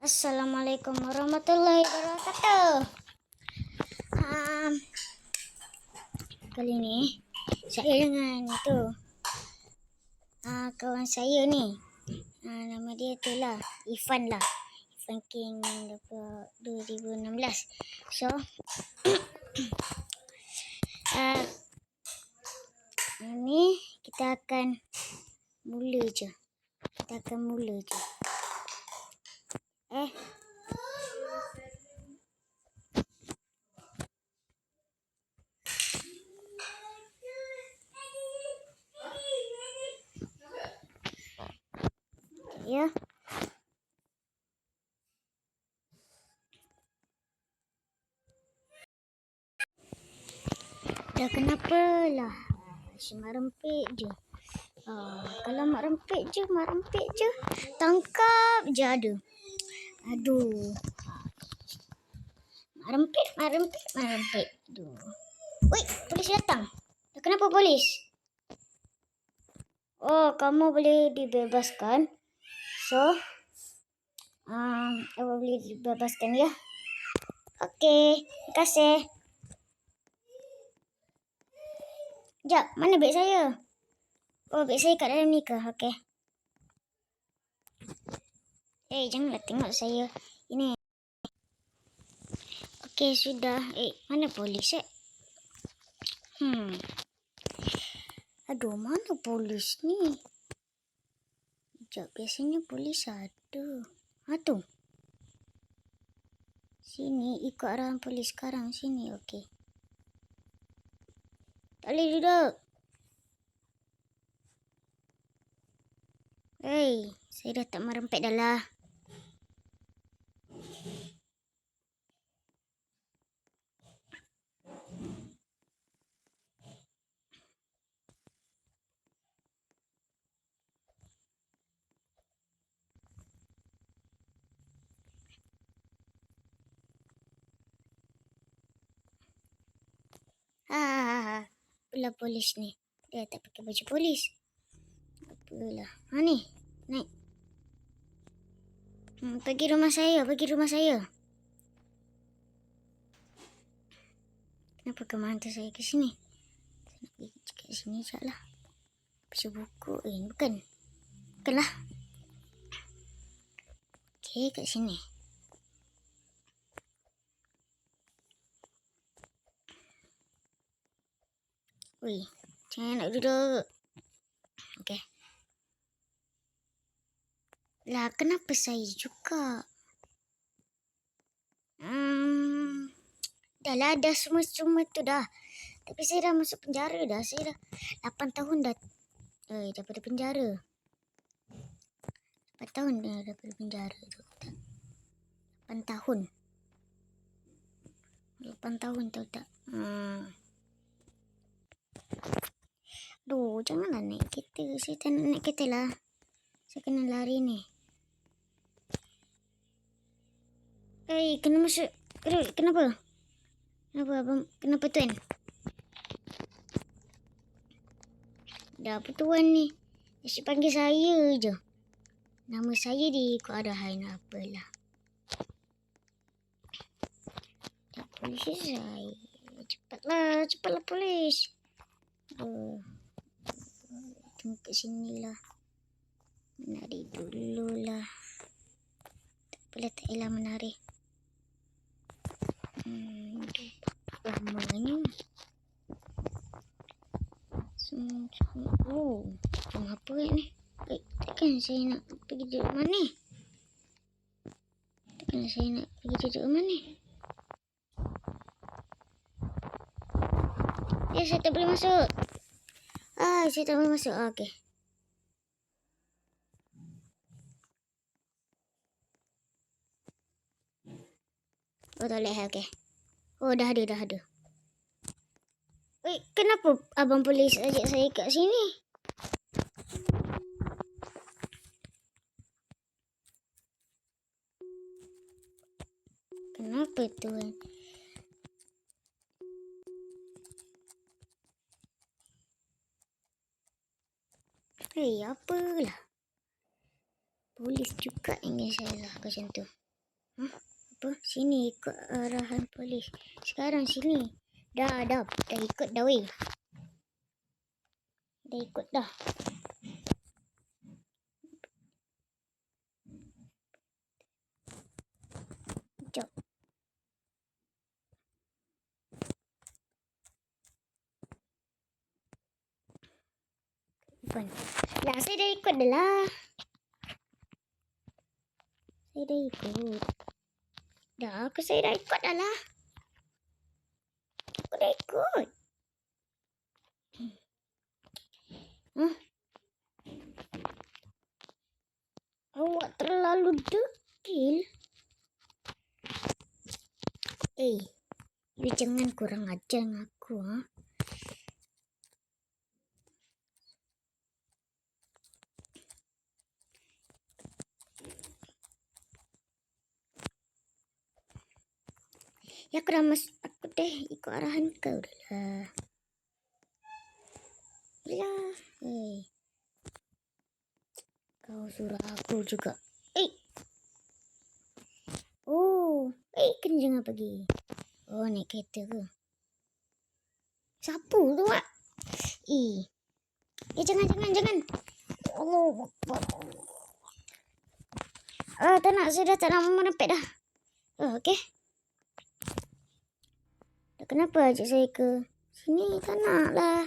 Assalamualaikum warahmatullahi wabarakatuh. Kali ni saya dengan kawan saya ni. Nama dia tu lah Ifan lah. Ifan King 2016. So ini kita akan mula je. Ya. Dah kenapa lah? Si mak rempit je. Kalau mak rempit je. Tangkap je ada. Aduh. Mak rempit. Aduh. Woi, polis datang. Dah kenapa polis? Oh, kamu boleh dibebaskan. So, kamu boleh dibebaskan ya. Okey, terima kasih. Sekejap, mana beg saya? Oh, beg saya kat dalam ni ke? Okey. Janganlah tengok saya. Ini. Okey, sudah. Mana polis? Aduh, mana polis ni? Sekejap, biasanya polis ada. Tu. Sini, ikut arahan polis sekarang. Sini, okey. Tak boleh duduk. Saya dah tak merempet dah lah. Apalah polis ni. Dia tak pakai baju polis. Apalah. Ni. Naik. Pergi rumah saya. Kenapa kau hantar saya ke sini? Saya nak pergi kat sini sekejap lah. Baca buku. Bukanlah. Okey, kat sini. Jangan nak duduk. Okey. Lah, kenapa saya juga? Dah semua tu dah. Tapi saya dah masuk penjara dah. Saya dah 8 tahun dah. Daripada penjara. 8 tahun dah daripada penjara tu. 8 tahun. 8 tahun tahu tak? Aduh, janganlah naik kereta. Saya tak nak naik kereta lah. Saya kena lari ni. Kena masuk. Kenapa? Kenapa tuan? Dah apa tuan ni? Asyik panggil saya je. Nama saya diikut arahan apalah. Dah polis saya. Cepatlah polis. Tunggu kat sini lah. Menari dulu lah. Tak apalah, tak elah menari. Lamanya. Cuma apa ni? Takkan saya nak pergi duduk mana? Saya tak boleh masuk. Saya tak boleh masuk. Okey. Tak boleh. Okey. Dah ada. Kenapa abang polis ajak saya kat sini? Kenapa tuan? Apalah. Polis juga ingin saya lah macam tu. Apa? Sini ikut arahan polis. Sekarang sini. Dah ikut dah weh. Dah ikut dah. Sekejap. Lah, saya dah ikut dah lah. Saya dah ikut. Saya dah ikut dah lah. Aku dah ikut. Awak terlalu degil. You jangan kurang ajar dengan aku, ha? Ya, aku dah ikut arahan kau dah lah. Yalah. Kau suruh aku juga. Kan jangan pergi. Naik kereta ke? Siapa tu, Mak? Jangan. Allah. Tak nak. Saya dah tak nak merepek dah. Okey. Kenapa ajak saya ke sini? Tak nak lah.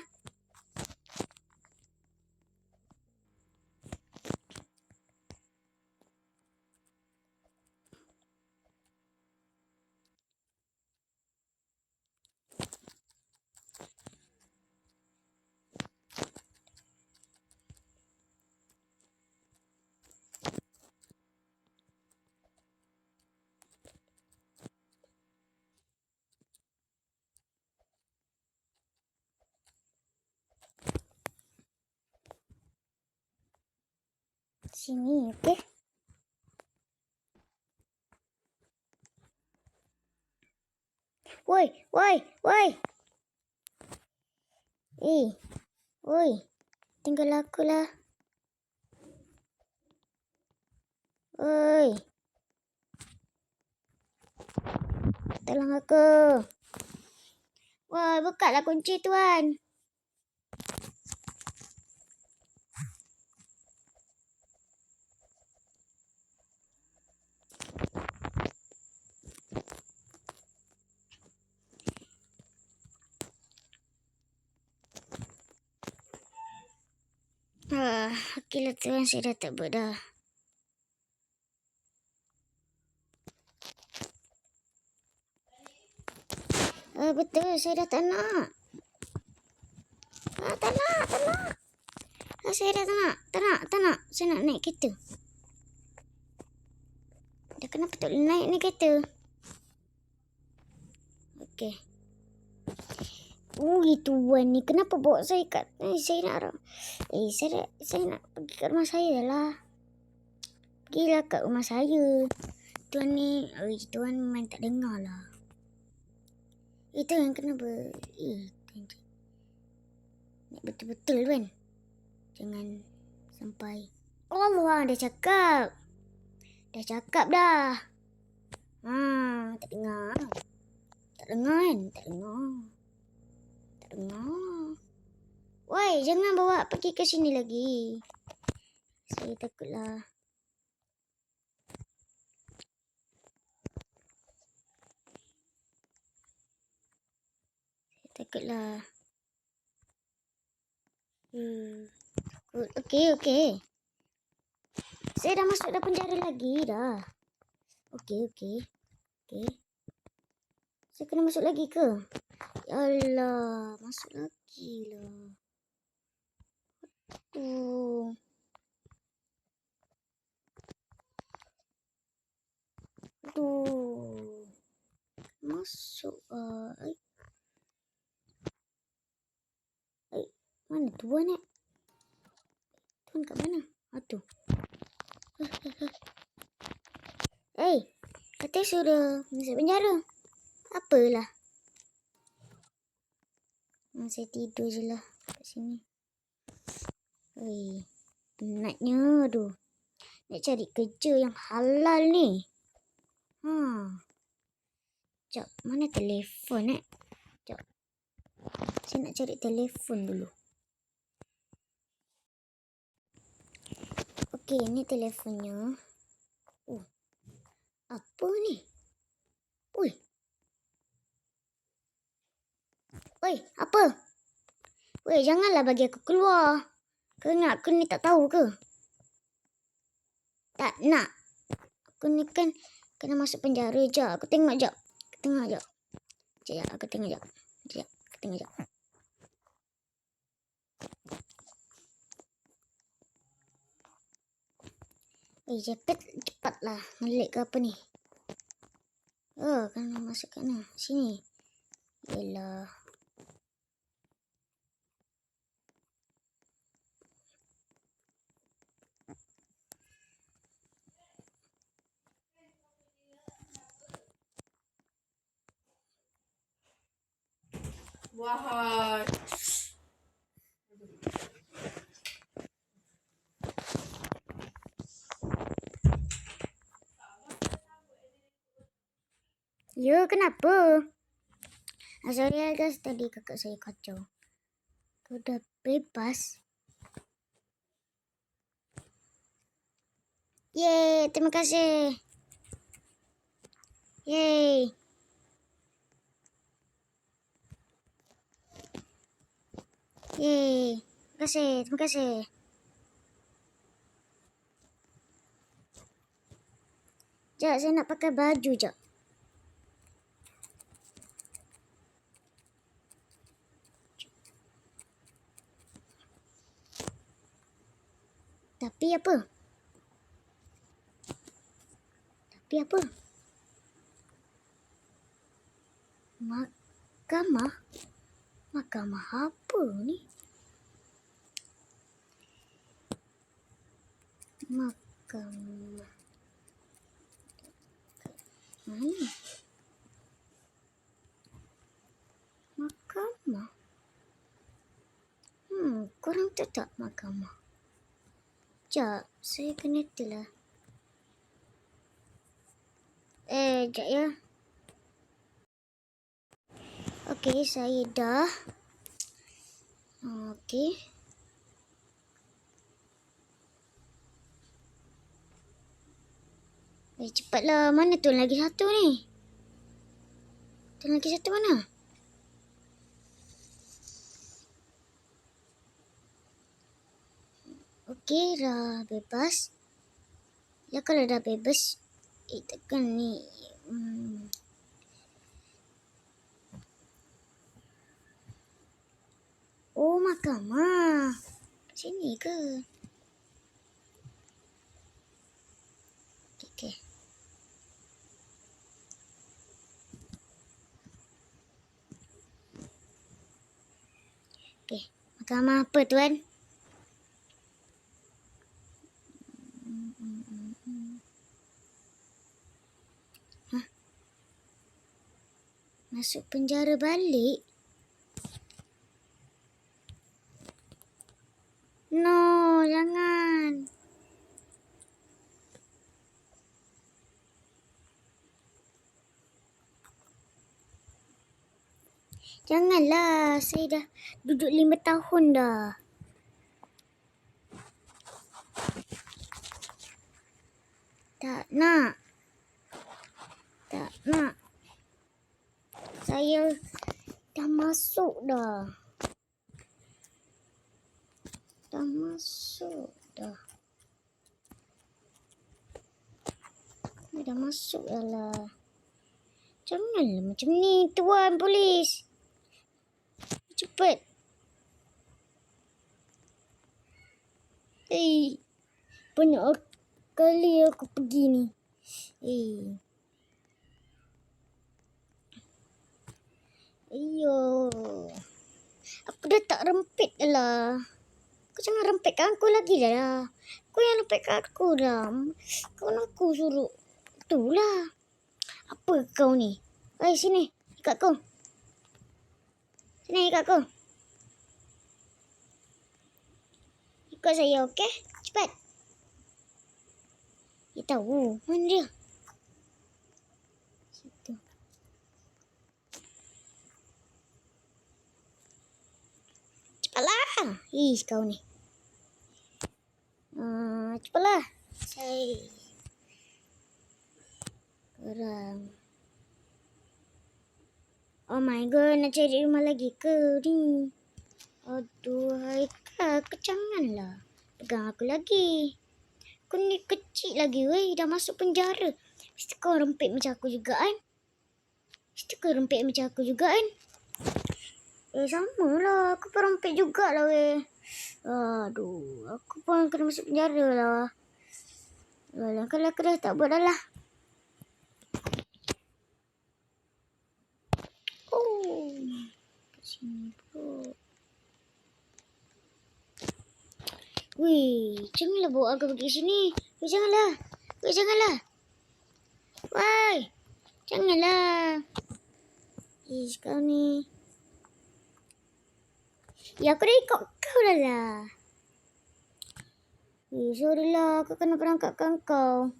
Sini, okey? Woi. Woi. Tinggal aku lah. Woi. Tolong aku. Woi, bukalah kunci, tuan. Okeylah, tuan. Saya dah tak buat dah. Betul, saya dah tak nak. Tak nak. Saya dah tak nak. Saya nak naik kereta. Dah kenapa tak boleh naik kereta? Okey. Tuan ni kenapa bawa saya kat saya nak saya nak pergi ke rumah saya lah. Pergilah kat rumah saya. Tuan ni, tuan memang tak dengar lah. Tuan kenapa? Betul-betul kan? Jangan sampai. Allah, dah cakap. Dah. Tak dengar. Tak dengar. Woi, jangan bawa pergi ke sini lagi. Saya takutlah. Okey. Saya dah masuk dalam penjara lagi dah. Okey. Saya kena masuk lagi ke? Yalah, masuk lagi lah. Masuk. Mana tuan ni? Tuan kat mana? Tu. Katanya sudah masuk penjara. Apalah. Saya tidur je lah kat sini. Penatnya tu. Nak cari kerja yang halal ni. Sekejap, mana telefon Sekejap. Saya nak cari telefon dulu. Okey, ni telefonnya. Apa ni? Oi, apa? Weh, janganlah bagi aku keluar. Kerana aku ni tak tahu ke? Tak nak. Aku ni kan kena masuk penjara. Sekejap, aku tengok sekejap. Sekejap, aku tengok sekejap. Cepatlah. Ngelik ke apa ni? Kena masuk kat mana? Sini. Yelah. Wahai. Ya, kenapa? Sorry guys, tadi kakak saya kacau. Kau dah bebas. Yeay, terima kasih. Yeay. Terima kasih. Sekejap, saya nak pakai baju sekejap. Tapi apa? Mahkamah? Mahkamah apa ni? Mahkamah. Mana? Mahkamah? Korang tahu tak mahkamah? Sekejap, saya kena telah. Sekejap ya. Okey, saya dah. Okey. Cepatlah. Mana tu lagi satu ni? Tu lagi satu mana? Okey, dah bebas. Ya, kalau dah bebas, tekan ni. Oh, mahkamah. Sini ke? Okey. Okey. Mahkamah apa, tuan? Masuk penjara balik? No, jangan. Janganlah, saya dah duduk 5 tahun dah. Tak nak. Saya dah masuk dah. Dah masuk dah lah. Janganlah macam ni, tuan polis. Cepat. Banyak kali aku pergi ni. Aku dah tak rempit dah lah. Kau jangan rempitkan aku lagi dah lah. Kau yang rempitkan aku dah. Kau nak aku suruh. Itulah. Apa kau ni? Sini. Ikat kau. Sini ikat kau. Ikut saya, okey? Cepat. Dia tahu. Mana dia? Ih, kau ni. Cepatlah. Sekarang. Oh my god, nak cari rumah lagi ke ni? Aduh, Haikal, janganlah pegang aku lagi. Kau ni kecil lagi, weh. Dah masuk penjara. Mesti kau rempit macam aku juga, kan? Sama lah. Aku pun rempit jugalah, weh. Aduh, aku pun kena masuk penjara lah. Alah, kalau aku dah tak buat dah lah. Oh, kat sini pun. Weh, janganlah bawa aku pergi sini. Weh, janganlah. Weh, janganlah. Kau ni. Ya, aku dah ikut kau dah lah. Sorry lah. Aku kena perangkapkan kau.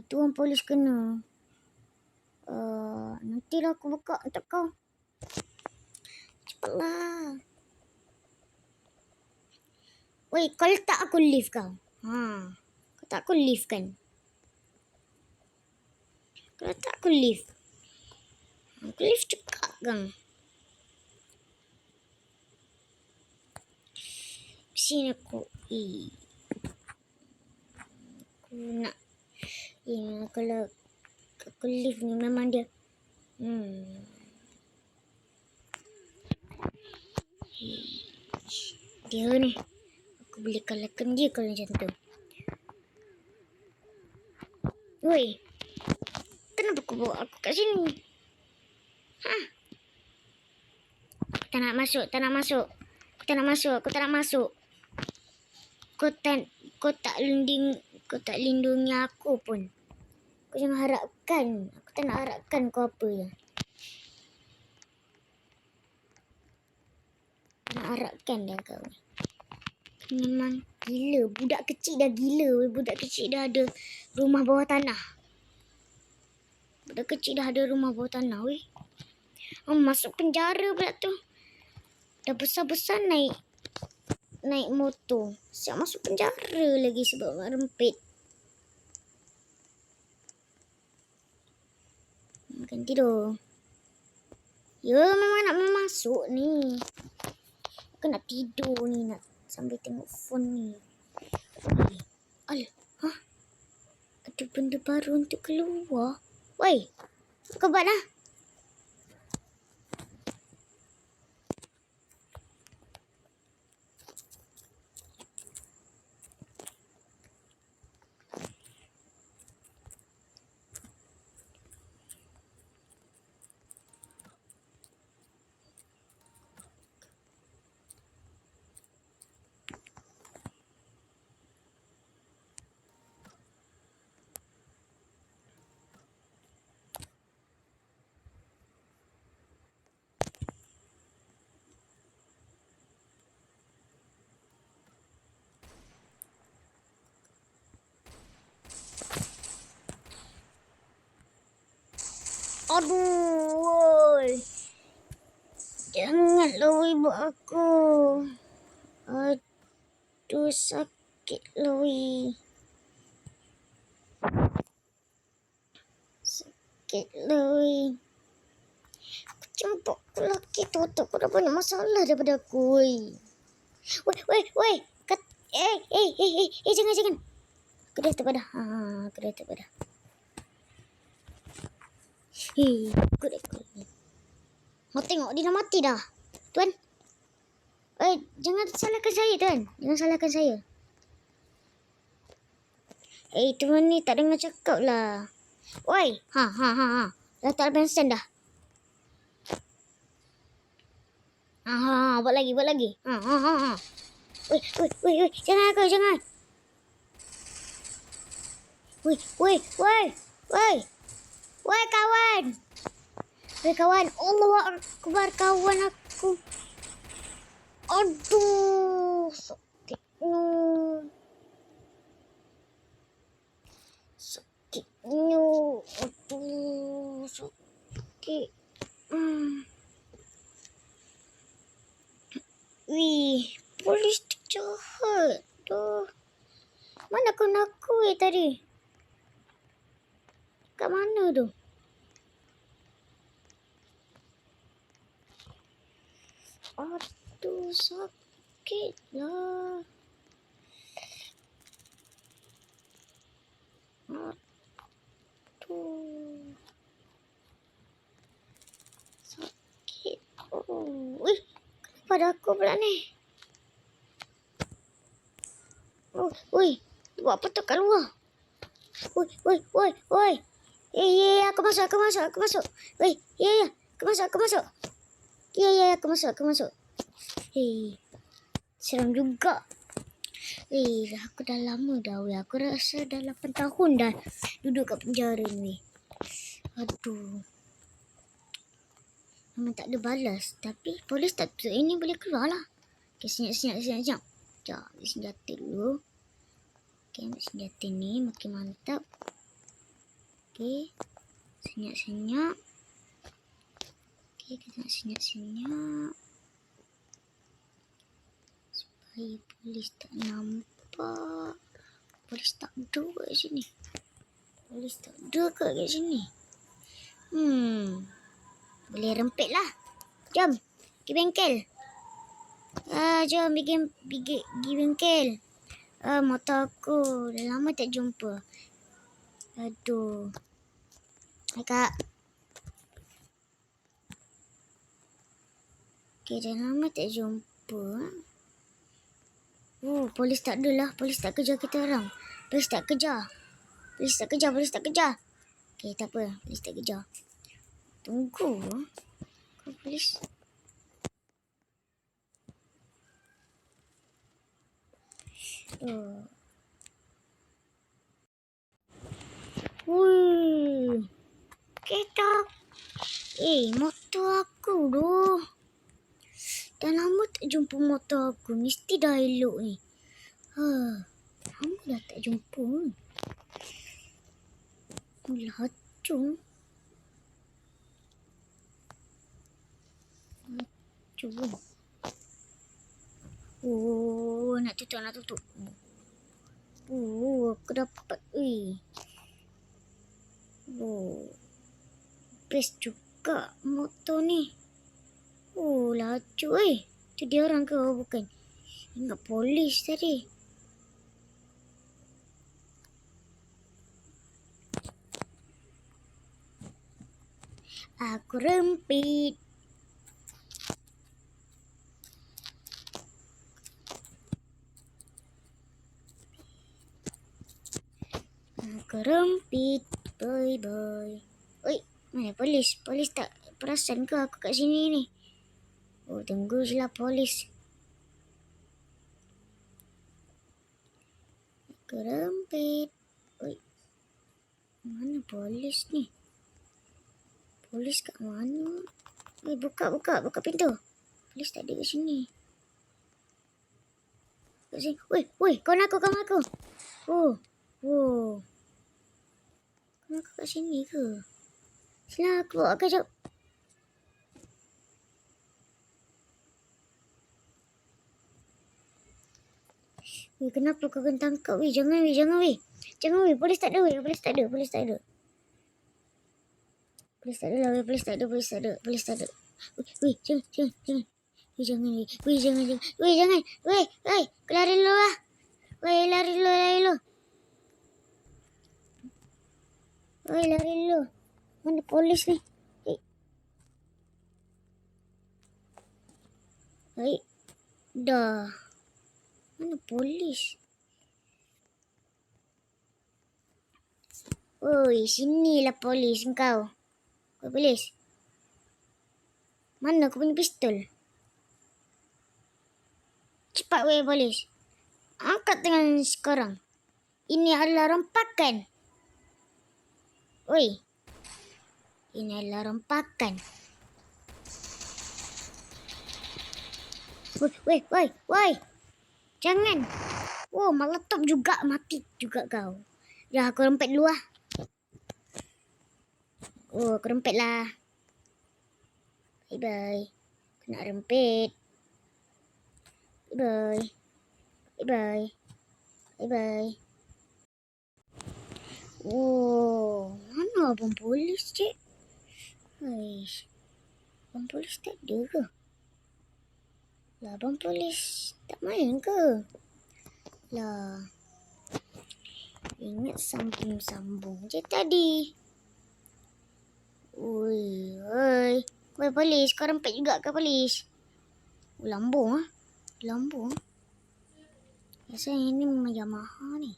Tuan polis kena. Nantilah aku buka untuk kau. Cepatlah. Weh, kau letak aku lift kau. Kau tak aku lift kan? Kau letak aku lift. Aku lift cekak kan? Sini aku. Aku nak. Kalau aku lift ni memang dia. Dia ni. Aku boleh kalahkan dia kalau macam tu. Woi. Kenapa kau bawa aku kat sini? Aku tak nak masuk. Kau tak lindungi aku pun. Kau jangan harapkan. Aku tak nak harapkan kau apa je. Nak harapkan dah kau ni. Memang gila. Budak kecil dah gila. Budak kecil dah ada rumah bawah tanah. Weh. Masuk penjara pula tu. Dah besar-besar naik motor. Siap masuk penjara lagi sebab mak rempit. Makan tidur. Ya, memang nak masuk ni. Aku nak tidur ni. Nak sambil tengok phone ni. Alah. Ada benda baru untuk keluar. Woi. Kau buat lah. Aduh, woi. Janganlah woi buat aku. Aduh, sakit lah woi. Aku jumpa lelaki tu dah banyak masalah daripada aku woi. Woi. Jangan. Aku dah terpadah. Aku dah. Mau tengok dia dah mati dah. Tuan. Jangan salahkan saya, Tuan. Tuan ni tak dengar cakap lah. Woi. Dah tak bensin dah. Buat lagi. Woi. Jangan. Woi, kawan. Allahu Akbar, kawan aku. Aduh, sakitnya. Aduh, sakit. Wih, Polis tu jahat. Duh. Mana kawan aku tadi? Kat mana tu? Aduh, sakit lah. Aduh. Sakit. Oh. Wih, kenapa ada aku pula ni? Oh, wih. Buat apa tu kat luar? Woi. Aku masuk. Woi, aku masuk. Aku masuk. Seram juga. Aku dah lama dah, weh. Aku rasa dah 8 tahun dah duduk kat penjara ni. Aduh. Memang tak ada balas. Tapi polis tak tutup ini boleh keluar lah. Okay, senyap. Sekejap, ambil senjata dulu. Okay, ambil senjata ni. Makin mantap. Okay. Senyap. Okay, kita nak senyap. Supaya polis tak nampak. Polis tak ada kat sini. Boleh rempit lah. Jom. Pergi bengkel. Jom pergi bengkel. Motor aku. Dah lama tak jumpa. Aduh. Hai, Kak. Okay, dah lama tak jumpa. Polis tak ada lah. Polis tak kejar kita orang. Polis tak kejar. Okay, tak apa. Polis tak kejar. Tunggu. Kau polis. Kereta. Motor aku doh. Dah lama tak jumpa motor aku. Mesti dah elok ni. Lama dah tak jumpa. Lacung. Nak tutup. Aku dapat. Best juga motor ni. Laju. Tu dia orang ke? Bukan. Ingat polis tadi. Aku rempit. Bye. Mana polis? Polis tak perasan ke aku kat sini ni? Tunggu je lah polis. Aku rempit. Mana polis ni? Polis kat mana? Buka pintu. Polis tak ada kat sini. Kat sini. Kawan aku. Kawan aku kat sini ke? Sila aku bawa kejap. Kenapa kau kena tangkap? Jangan. Polis tak ada. Polis tak ada. Polis tak ada Jangan. Jangan. Lari dulu lah. Lari dulu. Mana polis ni? Dah. Mana polis? Sinilah polis kau. Polis. Mana aku punya pistol? Cepat polis. Angkat tangan sekarang. Ini adalah rompakan. Ini adalah rompakan. Jangan. Meletup juga. Mati juga kau. Dah, aku rempet dulu lah. Aku rempet lah. Bye. Aku nak rempet. Bye. Bye. Bye. Oh, mana abang polis, cik? Aish, abang polis tak ada ke? Lah, abang polis tak main ke? Lah, ingat sambung-sambung je tadi. Oi. Woi, polis, kau rempet juga ke polis? Lambung ah. Lambung. Biasanya ini memang Yamaha ni.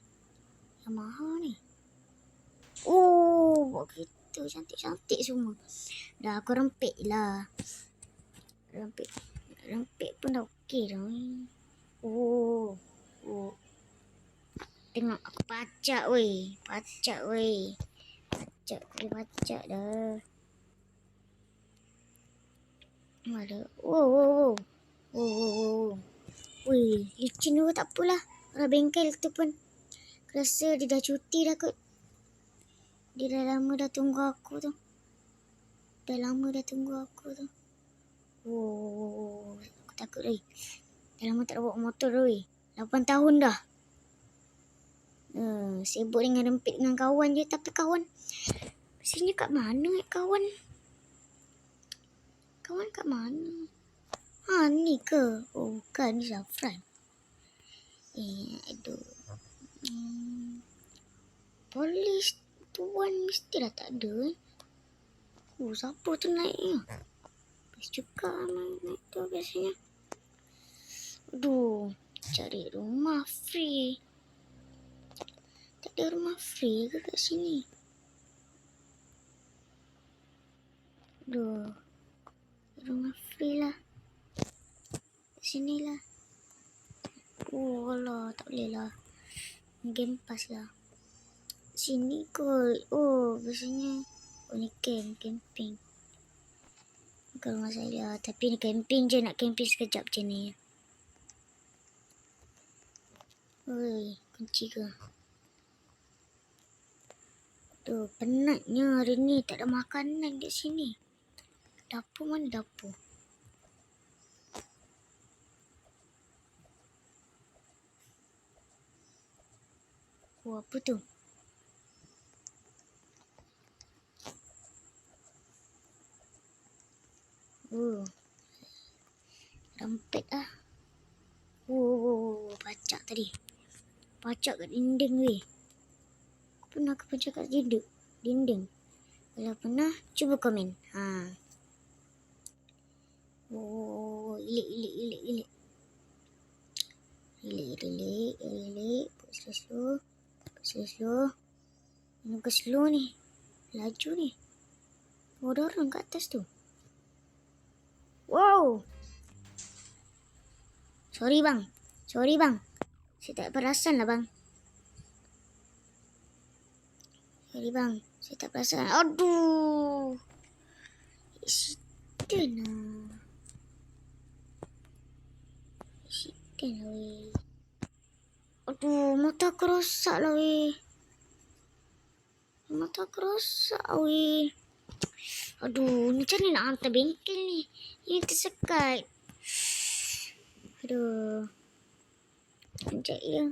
Oh, buat kereta cantik-cantik semua. Dah aku rempit lah. Rempit pun dah okey dah. Oh. Tengok aku pacak weh. Pacak dah. Ada. Oh. Weh, licin juga tak apalah. Orang bengkel tu pun rasa dia dah cuti dah kot. Dia dah lama dah tunggu aku tu. Oh, aku takut weh. Dah lama tak bawa motor dah weh. 8 tahun dah. Sibuk dengan rempit dengan kawan je. Tapi kawan biasanya kat mana kawan? Kawan kat mana? Ni ke? Oh, bukan. Ni Zafran. Aduh. Polis tuan mesti dah tak ada. Siapa tu naik ni? Best juga naik tu biasanya. Aduh, cari rumah free. Tak ada rumah free ke kat sini? Aduh, rumah free lah. Kat sini lah. Alah, tak boleh lah. Game pass lah. Sini kot. Biasanya. Ni camping. Bukan rumah saya. Tapi ni camping je. Nak camping sekejap je ni. Oi, kunci ke? Tuh, penatnya hari ni. Tak ada makanan kat sini. Dapur mana dapur? Apa tu? Rempet lah. Pacak tadi. Pacak kat dinding weh. Pernah ke pacak kat dinding? Kalau pernah, cuba komen. Ilik. Buat slow. Ini ke slow ni. Laju ni. Ada orang kat atas tu. Wow. Sorry bang. Saya tak perasan lah bang. Sorry bang. Saya tak perasan. Aduh. Accident lah weh. Aduh, mata aku rosak lah weh. Aduh, macam ni nak hantar bengkel ni. Ini tersekat. Aduh. Sekejap ya.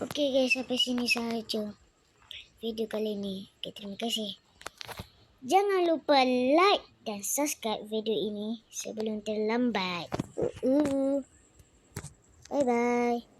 Okey guys, sampai sini sahaja video kali ni. Terima kasih. Jangan lupa like dan subscribe video ini sebelum terlambat. Bye bye.